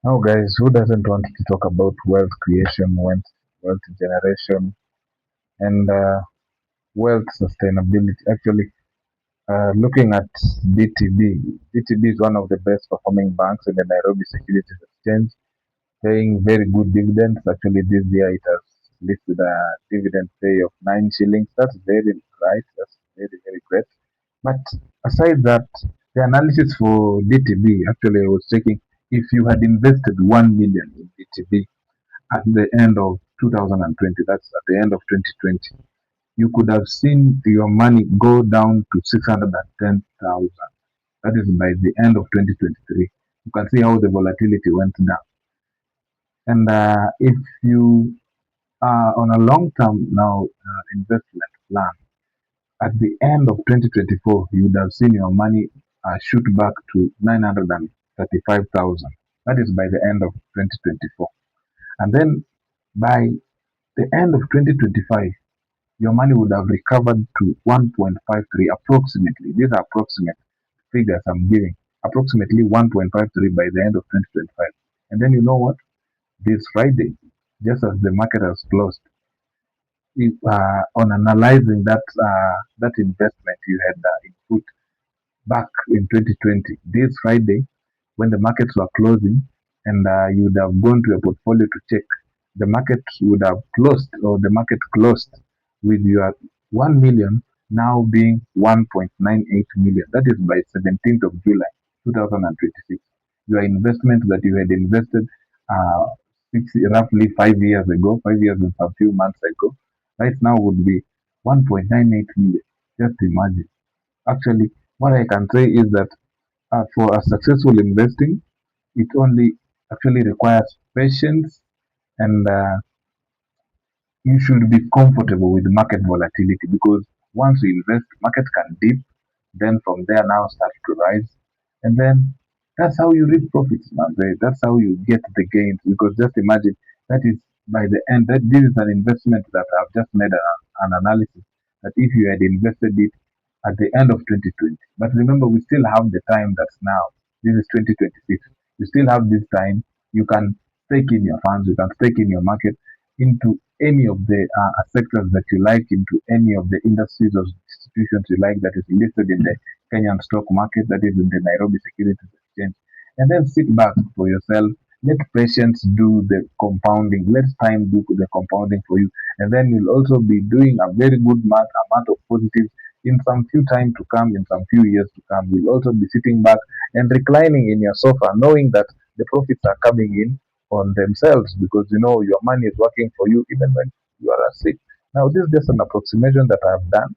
Now, guys, who doesn't want to talk about wealth creation, wealth generation, and wealth sustainability? Actually, looking at DTB, DTB is one of the best performing banks in the Nairobi Securities Exchange, paying very good dividends. Actually, this year it has listed a dividend pay of 9 shillings. That's very right. That's very great. But aside that, the analysis for DTB, actually, I was checking if you had invested 1 million in DTB at the end of 2020, that's at the end of 2020, you could have seen your money go down to 610,000. That is by the end of 2023. You can see how the volatility went down. And if you are on a long term now investment plan, at the end of 2024, you would have seen your money shoot back to 935,000. That is by the end of 2024. And then by the end of 2025, your money would have recovered to 1.53 approximately. These are approximate figures I'm giving. Approximately 1.53 by the end of 2025. And then you know what? This Friday, just as the market has closed, if, on analyzing that investment you had input back in 2020, this Friday, when the markets were closing, and you would have gone to your portfolio to check, the market would have closed, or the market closed with your 1 million now being 1.98 million. That is by 17th of July 2026. Your investment that you had invested uh, roughly 5 years ago, 5 years and a few months ago, right now would be 1.98 million. Just imagine. Actually, what I can say is that for a successful investing, it only actually requires patience, and you should be comfortable with market volatility, because once you invest, market can dip, then from there now start to rise, and then that's how you reap profits, man. That's how you get the gains. Because just imagine that is by the end that this is an investment that I've just made an analysis that if you had invested it at the end of 2020, but remember we still have the time that's now. This is 2026. You still have this time. You can stake in your funds. You can stake in your market into any of the sectors that you like, into any of the industries or institutions you like that is listed in the Kenyan stock market, that is in the Nairobi Securities Exchange, and then sit back for yourself. Let patience do the compounding. Let time do the compounding for you, and then you'll also be doing a very good amount of positives in some few time to come, in some few years to come. You'll also be sitting back and reclining in your sofa, knowing that the profits are coming in on themselves, because you know your money is working for you even when you are asleep. Now, this is just an approximation that I've done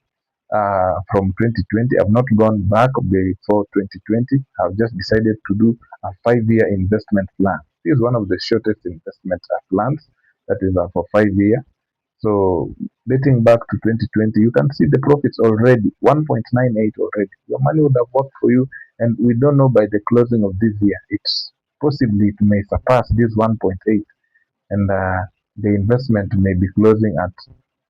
from 2020. I've not gone back before 2020. I've just decided to do a 5 year investment plan. This is one of the shortest investment plans, that is for 5 years. So dating back to 2020, you can see the profits already, 1.98 already. Your money would have worked for you, and we don't know by the closing of this year. It's possibly it may surpass this 1.8, and the investment may be closing at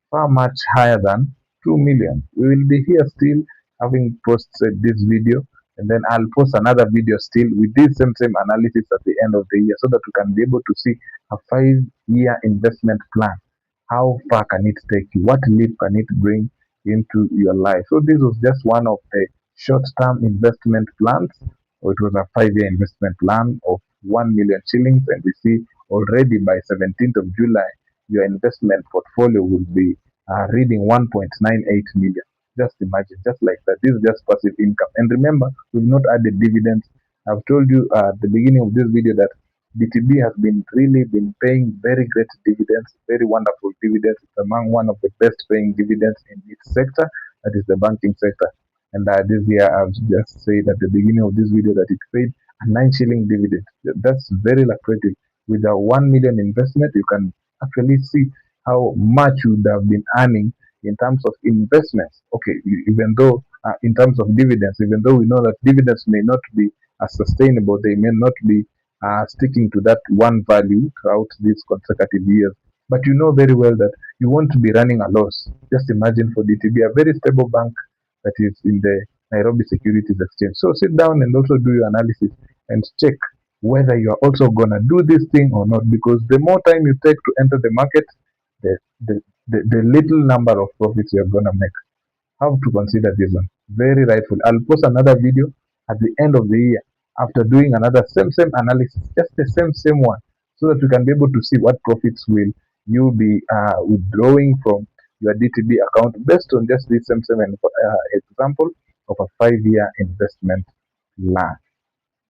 far much higher than 2 million. We will be here still having posted this video, and then I'll post another video still with this same analysis at the end of the year, so that we can be able to see a 5 year investment plan. How far can it take you? What leap can it bring into your life? So this was just one of the short-term investment plans. It was a 5 year investment plan of 1 million shillings, and we see already by 17th of July, your investment portfolio will be reading 1.98 million. Just imagine, just like that. This is just passive income. And remember, we've not added dividends. I've told you at the beginning of this video that DTB has been really been paying very great dividends, very wonderful dividends. It's among one of the best paying dividends in its sector, that is the banking sector. And this year, I've just said at the beginning of this video that it paid a 9 shilling dividend. That's very lucrative. With a 1 million investment, you can actually see how much you would have been earning in terms of investments. Okay, even though in terms of dividends, even though we know that dividends may not be as sustainable, they may not be sticking to that one value throughout these consecutive years. But you know very well that you want to be running a loss. Just imagine for DTB, a very stable bank that is in the Nairobi Securities Exchange. So sit down and also do your analysis and check whether you are also gonna do this thing or not. Because the more time you take to enter the market, the the little number of profits you're gonna make. Have to consider this one. Very rightful. I'll post another video at the end of the year after doing another same analysis, just the same one, so that we can be able to see what profits will you be withdrawing from your DTB account based on just this same example of a 5-year investment plan.